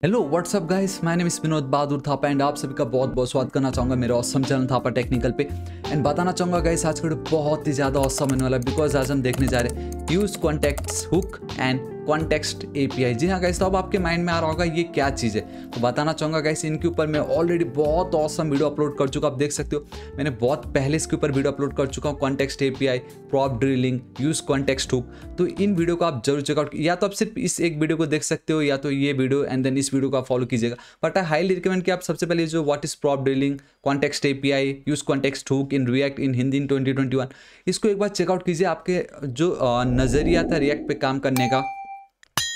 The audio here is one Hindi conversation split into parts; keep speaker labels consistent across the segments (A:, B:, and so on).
A: Hello what's up guys, my name is Vinod Bahadur Thapa and आप सभी का बहुत बहुत स्वागत करना चाहूँगा मेरे ऑसम चैनल थापा टेक्निकल पे। एंड बताना चाहूँगा गाइस, आज का वीडियो बहुत ही ज़्यादा ऑसम होने वाला है बिकॉज आज हम देखने जा रहे हैं use context hook and context API. जी हाँ गाइस, तो अब आपके माइंड में आ रहा होगा ये क्या चीज़ है। तो बताना चाहूँगा गाइस, इनके ऊपर मैं ऑलरेडी बहुत ऑसम वीडियो अपलोड कर चुका हूँ। आप देख सकते हो मैंने बहुत पहले इसके ऊपर वीडियो अपलोड कर चुका हूँ, context API, prop drilling, use context hook. तो इन वीडियो को आप जरूर चेकआउट, या तो आप सिर्फ इस एक वीडियो को देख सकते हो या तो ये वीडियो एंड देन इस वीडियो को आप फॉलो कीजिएगा। बट आई हाईली रिकमेंड कि आप सबसे पहले जो what is prop drilling, context API, use context hook in React in Hindi in 2021, इसको एक बार चेकआउट कीजिए। आपके जो नज़रिया था रिएक्ट पे काम करने का,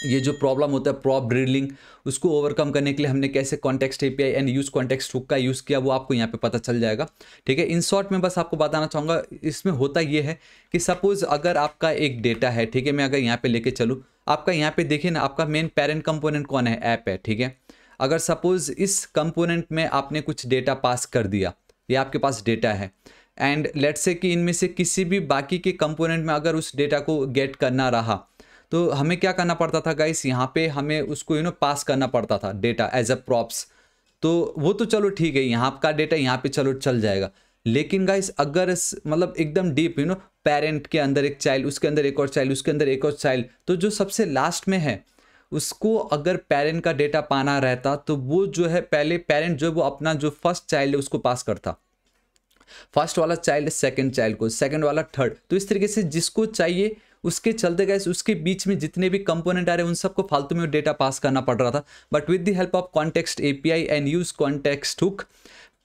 A: ये जो प्रॉब्लम होता है प्रॉप ड्रिलिंग, उसको ओवरकम करने के लिए हमने कैसे context API and use context hook का यूज़ किया, वो आपको यहाँ पे पता चल जाएगा। ठीक है, इन शॉर्ट में बस आपको बताना चाहूँगा, इसमें होता ये है कि सपोज अगर आपका एक डेटा है, ठीक है, मैं अगर यहाँ पे लेके चलूँ, आपका यहाँ पे देखिए ना, आपका मेन पेरेंट कंपोनेंट कौन है, ऐप है। ठीक है, अगर सपोज इस कंपोनेंट में आपने कुछ डेटा पास कर दिया, ये आपके पास डेटा है एंड लेट्स से कि इनमें से किसी भी बाकी के कंपोनेंट में अगर उस डेटा को गेट करना रहा, तो हमें क्या करना पड़ता था गाइस, यहाँ पे हमें उसको पास करना पड़ता था डेटा एज अ प्रॉप्स। तो वो तो चलो ठीक है, यहाँ का डेटा यहाँ पे चलो चल जाएगा। लेकिन गाइस अगर मतलब एकदम डीप पेरेंट के अंदर एक चाइल्ड, उसके अंदर एक और चाइल्ड, उसके अंदर एक और चाइल्ड, तो जो सबसे लास्ट में है उसको अगर पेरेंट का डेटा पाना रहता, तो वो जो है पहले पेरेंट जो वो अपना जो फर्स्ट चाइल्ड है उसको पास करता, फर्स्ट वाला चाइल्ड सेकंड चाइल्ड को, सेकंड वाला थर्ड। तो इस तरीके से जिसको चाहिए उसके चलते गए, उसके बीच में जितने भी कंपोनेंट आ रहे हैं उन सबको फालतू में डेटा पास करना पड़ रहा था। But with the help of context API and use context hook,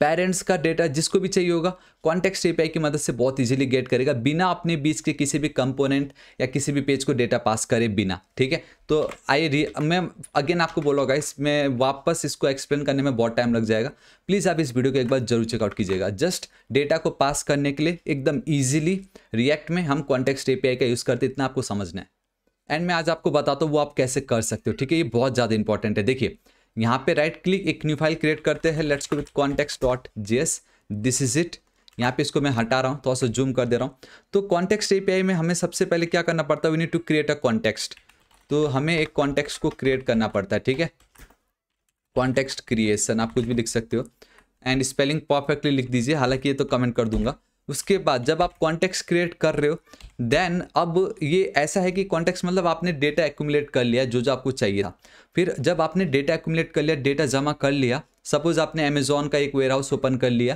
A: parents का डेटा जिसको भी चाहिए होगा कॉन्टेक्स्ट एपीआई की मदद से बहुत इजीली गेट करेगा, बिना अपने बीच के किसी भी कंपोनेंट या किसी भी पेज को डेटा पास करे बिना। ठीक है, तो मैं अगेन आपको बोलूँगा गाइस, मैं वापस इसको एक्सप्लेन करने में बहुत टाइम लग जाएगा। प्लीज़ आप इस वीडियो को एक बार जरूर चेकआउट कीजिएगा। जस्ट डेटा को पास करने के लिए एकदम ईजिली रिएक्ट में हम कॉन्टेक्स्ट एपीआई का यूज़ करते, इतना आपको समझना है। एंड मैं आज आपको बताता हूँ वो आप कैसे कर सकते हो। ठीक है, ये बहुत ज़्यादा इंपॉर्टेंट है। देखिए यहाँ पे राइट क्लिक, एक न्यू फाइल क्रिएट करते हैं, let's go with context.js, this is it. यहाँ पे इसको मैं हटा रहा हूँ, थोड़ा सा जूम कर दे रहा हूँ। तो कॉन्टेक्स्ट एपीआई में हमें सबसे पहले क्या करना पड़ता है, we need to create a context. तो हमें एक कॉन्टेक्स्ट को क्रिएट करना पड़ता है। ठीक है, कॉन्टेक्स्ट क्रिएशन आप कुछ भी लिख सकते हो एंड स्पेलिंग परफेक्टली लिख दीजिए, हालांकि ये तो कमेंट कर दूंगा। उसके बाद जब आप कॉन्टेक्स्ट क्रिएट कर रहे हो, देन अब ये ऐसा है कि कॉन्टेक्स्ट मतलब आपने डेटा एक्यूमुलेट कर लिया जो जो आपको चाहिए था। फिर जब आपने डेटा एक्यूमुलेट कर लिया, डेटा जमा कर लिया, सपोज आपने अमेजोन का एक वेयर हाउस ओपन कर लिया,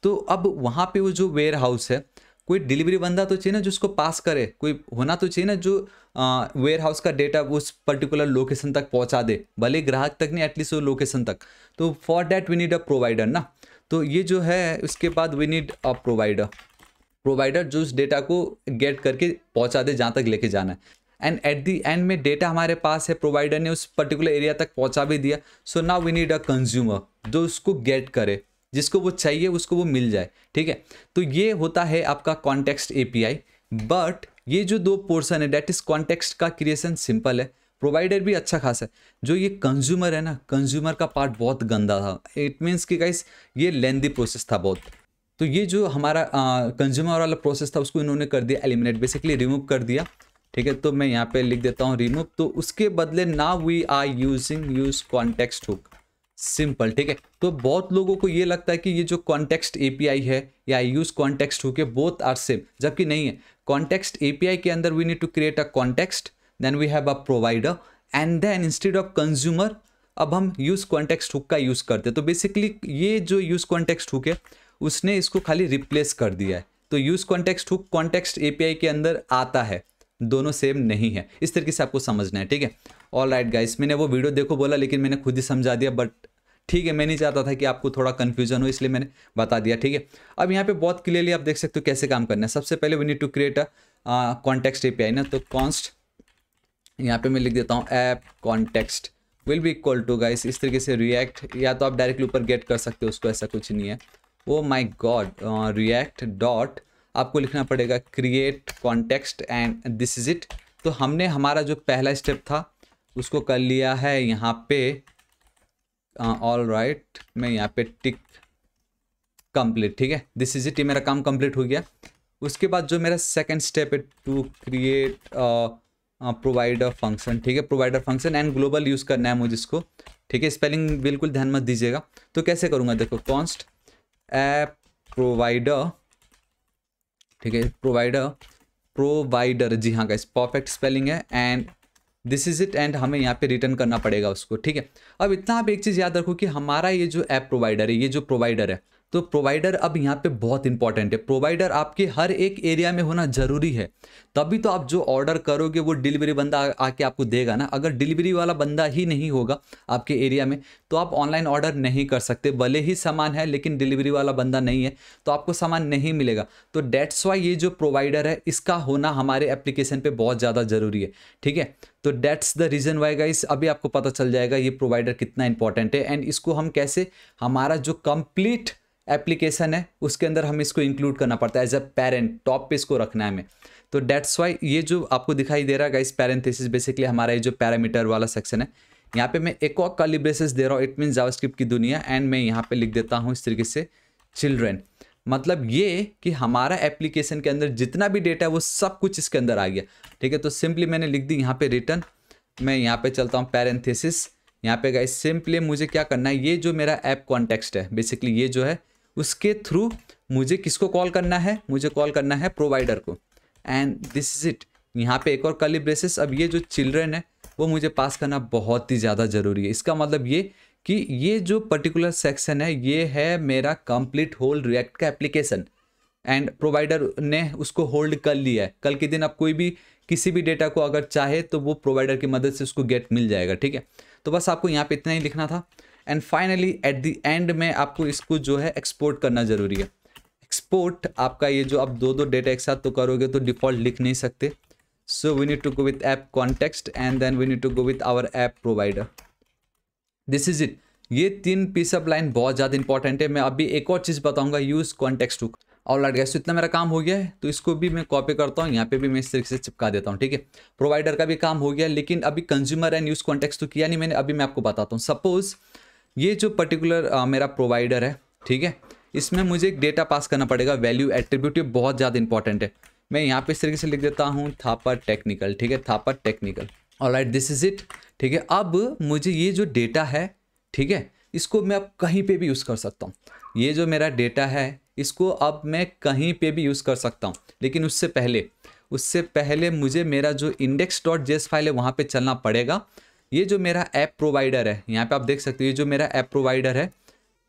A: तो अब वहाँ पे वो जो वेयर हाउस है, कोई डिलीवरी बंदा तो चाहिए ना जो उसको पास करे, कोई होना तो चाहिए ना जो वेयर हाउस का डेटा उस पर्टिकुलर लोकेशन तक पहुँचा दे, भले ग्राहक तक नहीं, एटलीस्ट वो लोकेशन तक। तो for that we need a provider ना। तो ये जो है उसके बाद वी नीड अ प्रोवाइडर जो उस डेटा को गेट करके पहुंचा दे जहाँ तक लेके जाना है। एंड एट दी एंड में डेटा हमारे पास है, प्रोवाइडर ने उस पर्टिकुलर एरिया तक पहुंचा भी दिया। So now we need a consumer जो उसको गेट करे, जिसको वो चाहिए उसको वो मिल जाए। ठीक है, तो ये होता है आपका कॉन्टेक्स्ट एपीआई। बट ये जो दो पोर्शन है, डेट इज कॉन्टेक्स्ट का क्रिएशन सिंपल है, प्रोवाइडर भी अच्छा खासा है। जो ये कंज्यूमर है ना, कंज्यूमर का पार्ट बहुत गंदा था। इट मीन्स कि गाइस ये लेंदी प्रोसेस था बहुत। तो ये जो हमारा कंज्यूमर वाला प्रोसेस था उसको इन्होंने कर दिया एलिमिनेट, बेसिकली रिमूव कर दिया। ठीक है, तो मैं यहाँ पे लिख देता हूँ रिमूव। तो उसके बदले now we are using use context hook, simple. ठीक है, तो बहुत लोगों को ये लगता है कि ये जो कॉन्टेक्स्ट एपीआई है या यूज कॉन्टेक्स्ट हुक है बोथ आर सेम, जबकि नहीं है। कॉन्टेक्स्ट एपीआई के अंदर we need to create a context, then we have a provider and then instead of consumer अब हम यूज कॉन्टेक्स्ट हुक का यूज़ करते हैं। तो बेसिकली ये जो यूज कॉन्टेक्स्ट हुक है उसने इसको खाली रिप्लेस कर दिया है। तो use context hook context API के अंदर आता है, दोनों सेम नहीं है। इस तरीके से आपको समझना है। ठीक है, ऑल राइट गाइस, मैंने वो वीडियो देखो बोला लेकिन मैंने खुद ही समझा दिया, बट ठीक है, मैं नहीं चाहता था कि आपको थोड़ा कन्फ्यूजन हो, इसलिए मैंने बता दिया। ठीक है, अब यहाँ पे बहुत क्लियरली आप देख सकते हो कैसे काम करना है। सबसे पहले we need to create a context API ना, तो कॉन्स्ट यहाँ पे मैं लिख देता हूँ app context will be equal to guys इस तरीके से रिएक्ट, या तो आप डायरेक्टली ऊपर गेट कर सकते हो उसको, ऐसा कुछ नहीं है। Oh my God, react dot आपको लिखना पड़ेगा create context and this is it. तो हमने हमारा जो पहला स्टेप था उसको कर लिया है यहाँ पे। ऑल राइट, मैं यहाँ पे टिक कंप्लीट। ठीक है, दिस इज इट, ये मेरा काम कंप्लीट हो गया। उसके बाद जो मेरा सेकंड स्टेप है टू क्रिएट प्रोवाइडर फंक्शन। ठीक है, provider function and global use करना है मुझे इसको। ठीक है, स्पेलिंग बिल्कुल ध्यान मत दीजिएगा। तो कैसे करूँगा, देखो कॉन्स्ट ऐप प्रोवाइडर, ठीक है, प्रोवाइडर, जी हाँ गाइस, परफेक्ट स्पेलिंग है, and this is it, and हमें यहाँ पे रिटर्न करना पड़ेगा उसको। ठीक है, अब इतना आप एक चीज़ याद रखो कि हमारा ये जो ऐप प्रोवाइडर है, ये जो प्रोवाइडर है, तो प्रोवाइडर अब यहाँ पे बहुत इंपॉर्टेंट है। प्रोवाइडर आपके हर एक एरिया में होना जरूरी है, तभी तो आप जो ऑर्डर करोगे वो डिलीवरी बंदा आके आपको देगा ना। अगर डिलीवरी वाला बंदा ही नहीं होगा आपके एरिया में तो आप ऑनलाइन ऑर्डर नहीं कर सकते। भले ही सामान है लेकिन डिलीवरी वाला बंदा नहीं है तो आपको सामान नहीं मिलेगा। तो डेट्स वाई ये जो प्रोवाइडर है इसका होना हमारे एप्लीकेशन पे बहुत ज़्यादा ज़रूरी है। ठीक है, तो that's the reason why guys, अभी आपको पता चल जाएगा ये प्रोवाइडर कितना इंपॉर्टेंट है, एंड इसको हम कैसे, हमारा जो कंप्लीट एप्लीकेशन है उसके अंदर हम इसको इंक्लूड करना पड़ता है एज अ पेरेंट, टॉप पे इसको रखना है हमें। तो डेट्स वाई ये जो आपको दिखाई दे रहा है गाइस पैरेंथेसिस, बेसिकली हमारा ये जो पैरामीटर वाला सेक्शन है, यहाँ पे मैं एक और कर्ली ब्रेसेस दे रहा हूँ, इट मीन जावास्क्रिप्ट की दुनिया, एंड मैं यहाँ पे लिख देता हूँ इस तरीके से चिल्ड्रेन। मतलब ये कि हमारा एप्लीकेशन के अंदर जितना भी डेटा है वो सब कुछ इसके अंदर आ गया। ठीक है, तो सिंपली मैंने लिख दी यहाँ पे रिटर्न, मैं यहाँ पे चलता हूँ पैरेंथेसिस, यहाँ पे गाइस सिंपली मुझे क्या करना है, ये जो मेरा ऐप कॉन्टेक्स्ट है बेसिकली ये जो है उसके थ्रू मुझे किसको कॉल करना है, मुझे कॉल करना है प्रोवाइडर को, एंड दिस इज इट। यहाँ पे एक और कर्ली ब्रेसेस, अब ये जो चिल्ड्रन है वो मुझे पास करना बहुत ही ज़्यादा ज़रूरी है। इसका मतलब ये कि ये जो पर्टिकुलर सेक्शन है ये है मेरा कंप्लीट होल रिएक्ट का एप्लीकेशन, एंड प्रोवाइडर ने उसको होल्ड कर लिया है। कल के दिन आप कोई भी किसी भी डेटा को अगर चाहे तो वो प्रोवाइडर की मदद से उसको गेट मिल जाएगा। ठीक है, तो बस आपको यहाँ पे इतना ही लिखना था, and finally at the end में आपको इसको जो है एक्सपोर्ट करना ज़रूरी है। एक्सपोर्ट आपका ये जो आप दो डेटा एक साथ तो करोगे तो डिफ़ॉल्ट लिख नहीं सकते, so we need to go with app context and then we need to go with our app provider, this is it. ये 3 पीस ऑफ लाइन बहुत ज़्यादा इंपॉर्टेंट है। मैं अभी एक और चीज़ बताऊंगा, use context hook. Alright guys, तो इतना मेरा काम हो गया है, तो इसको भी मैं कॉपी करता हूँ, यहाँ पे भी मैं इस तरीके से चिपका देता हूँ। ठीक है, प्रोवाइडर का भी काम हो गया, लेकिन अभी कंज्यूमर एंड यूज़ कॉन्टेक्स्ट तो किया नहीं मैंने। अभी मैं आपको बताता हूँ, सपोज ये जो पर्टिकुलर मेरा प्रोवाइडर है, ठीक है, इसमें मुझे एक डेटा पास करना पड़ेगा, वैल्यू एट्रीब्यूट, ये बहुत ज़्यादा इंपॉर्टेंट है। मैं यहाँ पे इस तरीके से लिख देता हूँ थापर टेक्निकल। ठीक है, Thapar technical, alright this is it. ठीक है, अब मुझे ये जो डेटा है, ठीक है, इसको मैं अब कहीं पे भी यूज़ कर सकता हूँ। ये जो मेरा डेटा है इसको अब मैं कहीं पे भी यूज़ कर सकता हूँ, लेकिन उससे पहले मुझे मेरा जो index.js फाइल है वहाँ पे चलना पड़ेगा। ये जो मेरा ऐप प्रोवाइडर है, यहाँ पे आप देख सकते हो ये जो मेरा ऐप प्रोवाइडर है,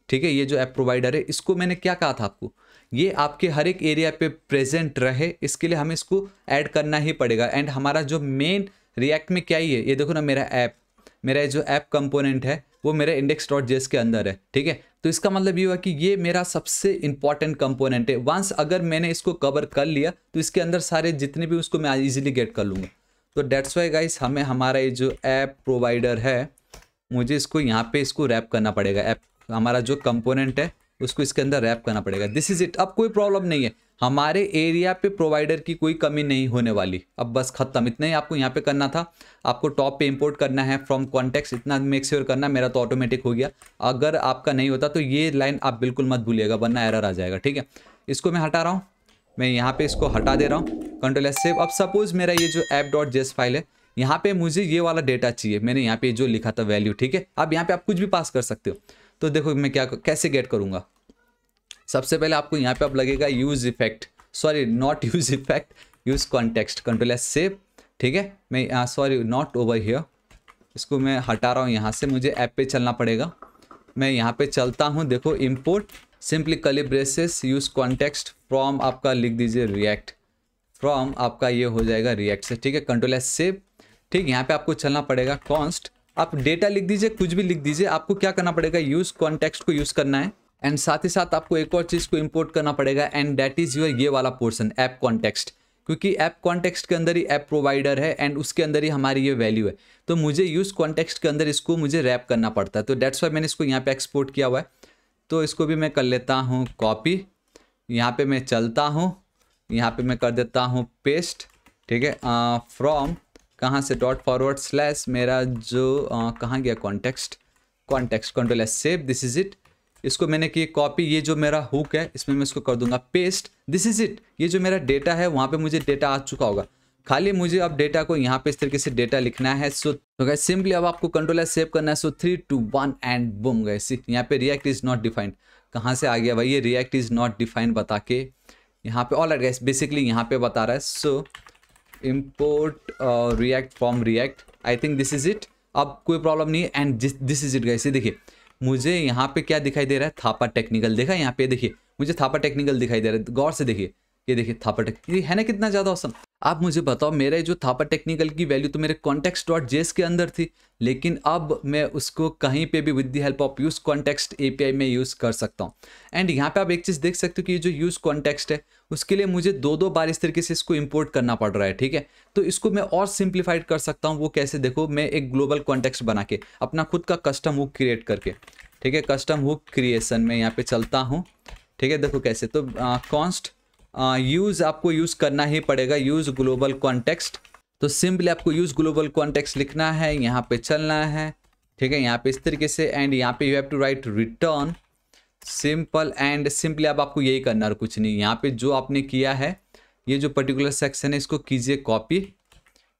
A: ठीक है, ये जो ऐप प्रोवाइडर है इसको मैंने क्या कहा था आपको, ये आपके हर एक एरिया पे प्रेजेंट रहे, इसके लिए हमें इसको ऐड करना ही पड़ेगा। एंड हमारा जो मेन रिएक्ट में क्या ही है, ये देखो ना, मेरा जो ऐप कंपोनेंट है वो मेरे index.js के अंदर है। ठीक है, तो इसका मतलब ये हुआ कि ये मेरा सबसे इंपॉर्टेंट कंपोनेंट है। वंस अगर मैंने इसको कवर कर लिया तो इसके अंदर सारे जितने भी उसको मैं इजीली गेट कर लूँगा। तो डेट्स वाई गाइस, हमें हमारा ये जो ऐप प्रोवाइडर है मुझे इसको यहाँ पे इसको रैप करना पड़ेगा। ऐप हमारा जो कंपोनेंट है उसको इसके अंदर रैप करना पड़ेगा। This is it. अब कोई प्रॉब्लम नहीं है, हमारे एरिया पे प्रोवाइडर की कोई कमी नहीं होने वाली। अब बस खत्म, इतना ही आपको यहाँ पे करना था। आपको टॉप पे इंपोर्ट करना है फ्रॉम कॉन्टेक्स्ट, इतना मेक श्योर करना। मेरा तो ऑटोमेटिक हो गया, अगर आपका नहीं होता तो ये लाइन आप बिल्कुल मत भूलिएगा वरना एरर आ जाएगा। ठीक है, इसको मैं हटा रहा हूँ, मैं यहाँ पे इसको हटा दे रहा हूँ, कंट्रोल एस सेव। अब सपोज मेरा ये जो app.js फाइल है, यहाँ पे मुझे ये वाला डेटा चाहिए, मैंने यहाँ पे जो लिखा था वैल्यू। ठीक है, अब यहाँ पे आप कुछ भी पास कर सकते हो। तो देखो मैं कैसे गेट करूँगा। सबसे पहले आपको यहाँ पे अब लगेगा use effect, sorry not use effect, use context, control S save. ठीक है, मैं सॉरी नॉट ओवर हियर, इसको मैं हटा रहा हूँ यहाँ से, मुझे ऐप पे चलना पड़ेगा। मैं यहाँ पे चलता हूँ, देखो import simply curly braces use context from आपका लिख दीजिए रिएक्ट, फ्रॉम आपका ये हो जाएगा रिएक्ट से। ठीक है, कंट्रोल एस सेव। ठीक, यहाँ पे आपको चलना पड़ेगा कॉन्स्ट, आप डेटा लिख दीजिए, कुछ भी लिख दीजिए। आपको क्या करना पड़ेगा, यूज कॉन्टेक्स्ट को यूज़ करना है, एंड साथ ही साथ आपको एक और चीज़ को इंपोर्ट करना पड़ेगा, एंड दैट इज़ योर ये वाला पोर्शन ऐप कॉन्टेक्स्ट, क्योंकि ऐप कॉन्टेक्स्ट के अंदर ही ऐप प्रोवाइडर है एंड उसके अंदर ही हमारी ये वैल्यू है। तो मुझे यूज़ कॉन्टेक्स्ट के अंदर इसको मुझे रैप करना पड़ता है। तो डेट्स वाई मैंने इसको यहाँ पे एक्सपोर्ट किया हुआ है। तो इसको भी मैं कर लेता हूँ कॉपी, यहाँ पे मैं चलता हूँ, यहाँ पे मैं कर देता हूँ पेस्ट। ठीक है, फ्रॉम कहाँ से ./ मेरा जो कहाँ गया context, control S save, this is it. इसको मैंने की कॉपी, ये जो मेरा हुक है इसमें मैं इसको कर दूंगा पेस्ट, दिस इज इट। ये जो मेरा डेटा है वहाँ पे मुझे डेटा आ चुका होगा। खाली मुझे अब डेटा को यहाँ पे इस तरीके से डेटा लिखना है। सो तो गाइस सिंपली अब आपको कंट्रोल एस सेव करना है। सो 3 2 1 एंड बूम गाइस, यहाँ पे रिएक्ट इज नॉट डिफाइंड। कहाँ से आ गया भाई ये रिएक्ट इज नॉट डिफाइंड बता के यहाँ पे। ऑलराइट गाइस, बेसिकली यहाँ पे बता रहा है सो import react from react, I think this is it. अब कोई प्रॉब्लम नहीं है and this is it guys. ये देखिए मुझे यहाँ पे क्या दिखाई दे रहा है, थापा टेक्निकल। देखा यहाँ पे देखिए मुझे थापा टेक्निकल दिखाई दे रहा है, गौर से देखिए। ये देखिए थापा टेक्निकल है ना, कितना ज़्यादा औसम। आप मुझे बताओ, मेरे जो थापा टेक्निकल की वैल्यू तो मेरे context.js के अंदर थी, लेकिन अब मैं उसको कहीं पे भी with the help of use context API में यूज़ कर सकता हूँ। एंड यहाँ पे आप एक चीज़ देख सकते हो कि ये जो यूज कॉन्टेक्स्ट है उसके लिए मुझे दो बार इस तरीके से इसको इंपोर्ट करना पड़ रहा है, ठीक है। तो इसको मैं और सिंप्लीफाइड कर सकता हूँ। वो कैसे, देखो मैं एक ग्लोबल कॉन्टेक्स्ट बना के अपना खुद का कस्टम हुक क्रिएट करके, ठीक है, कस्टम हुक क्रिएशन में यहाँ पे चलता हूँ, ठीक है। देखो कैसे, तो कॉन्स्ट यूज़ आपको यूज़ करना ही पड़ेगा, यूज़ ग्लोबल कॉन्टेक्स्ट। तो सिंपली आपको यूज़ ग्लोबल कॉन्टेक्स्ट लिखना है, यहाँ पे चलना है, ठीक है, यहाँ पे इस तरीके से। एंड यहाँ पे you have to write return simple and simply. अब आपको यही करना और कुछ नहीं। यहाँ पे जो आपने किया है, ये जो पर्टिकुलर सेक्शन है इसको कीजिए कॉपी,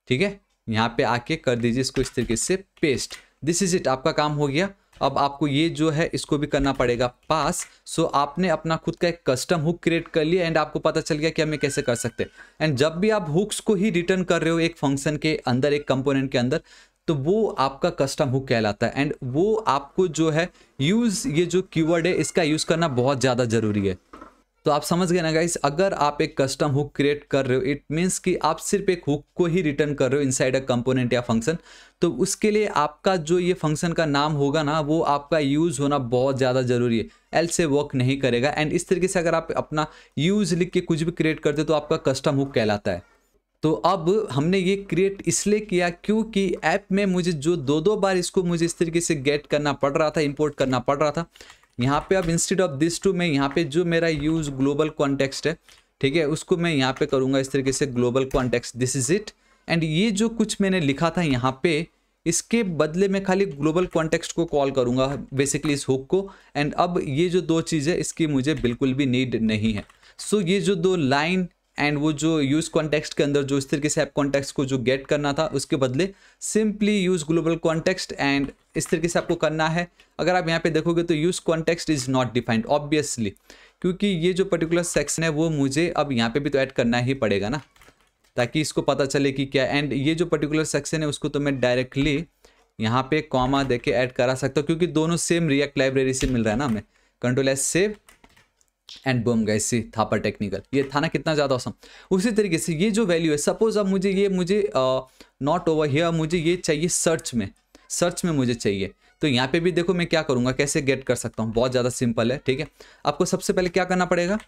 A: ठीक है, यहाँ पे आके कर दीजिए इसको इस तरीके से पेस्ट। दिस इज इट, आपका काम हो गया। अब आपको ये जो है इसको भी करना पड़ेगा पास। सो आपने अपना खुद का एक कस्टम हुक क्रिएट कर लिया एंड आपको पता चल गया कि हम ये कैसे कर सकते हैं। एंड जब भी आप हुक्स को ही रिटर्न कर रहे हो एक फंक्शन के अंदर, एक कंपोनेंट के अंदर, तो वो आपका कस्टम हुक कहलाता है। एंड वो आपको जो है यूज़, ये जो कीवर्ड है इसका यूज़ करना बहुत ज़्यादा ज़रूरी है। तो आप समझ गए ना गाइस, अगर आप एक कस्टम हुक क्रिएट कर रहे हो, इट मीन्स कि आप सिर्फ एक हुक को ही रिटर्न कर रहे हो इनसाइड अ कंपोनेंट या फंक्शन। तो उसके लिए आपका जो ये फंक्शन का नाम होगा ना, वो आपका यूज़ होना बहुत ज़्यादा ज़रूरी है, एल्स से वर्क नहीं करेगा। एंड इस तरीके से अगर आप अपना यूज़ लिख के कुछ भी क्रिएट करते हो तो आपका कस्टम हुक कहलाता है। तो अब हमने ये क्रिएट इसलिए किया क्योंकि ऐप में मुझे जो दो बार इसको मुझे इस तरीके से गेट करना पड़ रहा था, इंपोर्ट करना पड़ रहा था। यहाँ पे अब इंस्टेड ऑफ दिस टू, मैं यहाँ पे जो मेरा यूज़ ग्लोबल कॉन्टेक्स्ट है, ठीक है, उसको मैं यहाँ पे करूँगा इस तरीके से global context, this is it. And ये जो कुछ मैंने लिखा था यहाँ पे, इसके बदले में खाली ग्लोबल कॉन्टेक्स्ट को कॉल करूँगा बेसिकली इस हुक को। एंड अब ये जो दो चीज़ें इसकी मुझे बिल्कुल भी नीड नहीं है। सो ये जो दो लाइन एंड वो जो यूज़ कॉन्टेक्स्ट के अंदर जो इस तरीके से ऐप कॉन्टेक्स्ट को जो गेट करना था, उसके बदले simply use global context and इस तरीके से आपको करना है। अगर आप यहाँ पे देखोगे तो use context is not defined obviously, क्योंकि ये जो पर्टिकुलर सेक्शन है वो मुझे अब यहाँ पे भी तो ऐड करना ही पड़ेगा ना, ताकि इसको पता चले कि क्या। एंड ये जो पर्टिकुलर सेक्शन है उसको तो मैं डायरेक्टली यहाँ पे कॉमा दे के ऐड करा सकता हूँ, क्योंकि दोनों सेम रिएक्ट लाइब्रेरी से मिल रहा है ना। हमें control S save and boom guys, see Thapa technical. ये था ना कितना ज़्यादा औसम। उसी तरीके से ये जो वैल्यू है, सपोज अब मुझे नॉट ओवर हियर, मुझे ये चाहिए सर्च में मुझे चाहिए। तो यहाँ पे भी देखो मैं क्या करूँगा, कैसे गेट कर सकता हूँ, बहुत ज़्यादा सिंपल है, ठीक है। आपको सबसे पहले क्या करना पड़ेगा,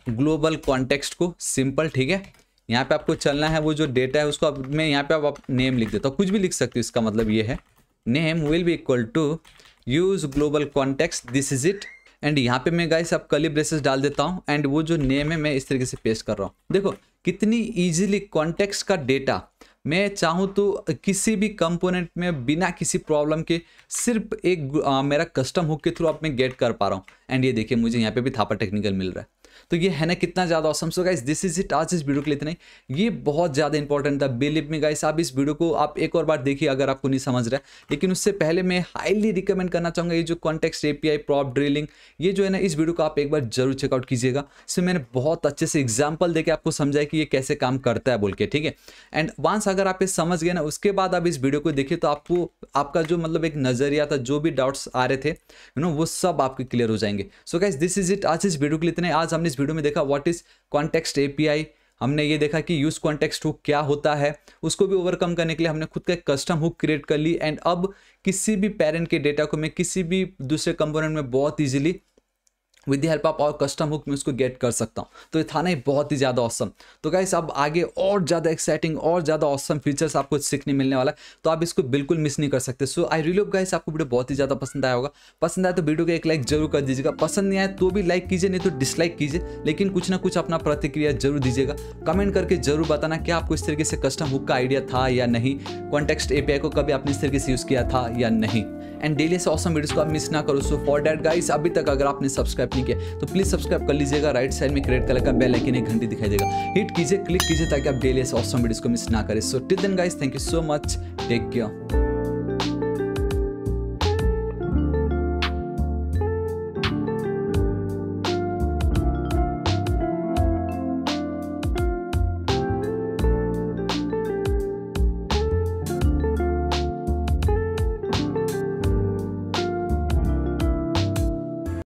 A: ग्लोबल कॉन्टेक्स्ट को सिंपल, ठीक है, यहाँ पे आपको चलना है। वो जो डेटा है उसको अब मैं यहाँ पे अब नेम लिख देता हूँ, कुछ भी लिख सकती हूँ। इसका मतलब ये है name will be equal to use global context, this is it. And यहाँ पे मैं गाइस अब कर्ली ब्रेसेस डाल देता हूँ एंड वो जो नेम है मैं इस तरीके से पेस्ट कर रहा हूँ। देखो कितनी इजीली कॉन्टेक्स्ट का डेटा मैं चाहूँ तो किसी भी कंपोनेंट में बिना किसी प्रॉब्लम के सिर्फ एक मेरा कस्टम हुक के थ्रू अब मैं गेट कर पा रहा हूँ। एंड ये देखिए मुझे यहाँ पे भी थापा टेक्निकल मिल रहा है। तो ये है ना कितना ज़्यादा awesome. So guys this is it, आज इस वीडियो के लिए इतना ही। ये बहुत ज़्यादा इंपॉर्टेंट था, बिलीव मी गाइस। आप इस वीडियो को आप एक और बार देखिए अगर आपको नहीं समझ रहा है। लेकिन उससे पहले मैं हाईली रिकमेंड करना चाहूँगा ये जो कॉन्टेक्स्ट API प्रॉप ड्रिलिंग, ये जो है ना, इस वीडियो को आप एक बार जरूर चेकआउट कीजिएगा। इसमें मैंने बहुत अच्छे से एग्जाम्पल देके आपको समझाया कि ये कैसे काम करता है बोल के, ठीक है। एंड वंस अगर आप ये समझ गए ना, उसके बाद आप इस वीडियो को देखिए तो आपको आपका जो मतलब एक नज़रिया था, जो भी डाउट्स आ रहे थे वो सब आपके क्लियर हो जाएंगे। So guys this is it, आज इस वीडियो के लिए इतना ही। आज हमने इस वीडियो में देखा व्हाट इज कॉन्टेक्स्ट API, हमने ये देखा कि यूज कॉन्टेक्स्ट हुक क्या होता है, उसको भी ओवरकम करने के लिए हमने खुद का एक कस्टम हुक क्रिएट कर ली। एंड अब किसी भी पेरेंट के डेटा को मैं किसी भी दूसरे कंपोनेंट में बहुत easily with the help of और कस्टम हुक में उसको गेट कर सकता हूँ। तो ये था ना बहुत ही ज़्यादा ऑसम। तो गाइस अब आगे और ज़्यादा एक्साइटिंग और ज़्यादा ऑसम फीचर्स आपको सीखने मिलने वाला है, तो आप इसको बिल्कुल मिस नहीं कर सकते। सो आई रियली होप गाइस आपको वीडियो बहुत ही ज़्यादा पसंद आया होगा। पसंद आया तो वीडियो को एक लाइक जरूर कर दीजिएगा, पसंद नहीं आया तो भी लाइक कीजिए, नहीं तो डिसलाइक कीजिए, लेकिन कुछ ना कुछ अपना प्रतिक्रिया जरूर दीजिएगा। कमेंट करके जरूर बताना कि आपको इस तरीके से कस्टम हुक का आइडिया था या नहीं, कॉन्टेक्स्ट API को कभी आपने इस तरीके से यूज़ किया था या नहीं। एंड डेली ऐसे ऑसम वीडियोस को आप मिस ना करो। सो फॉर दैट गाइस, अभी तक अगर आपने सब्सक्राइब नहीं किया तो प्लीज सब्सक्राइब कर लीजिएगा। राइट साइड में रेड कलर का बेल आइकन एक घंटी दिखाई देगा, हिट कीजिए, क्लिक कीजिए ताकि आप डेली ऐसे ऑसम वीडियोस को मिस ना करें। So till then guys, thank you so much, take care.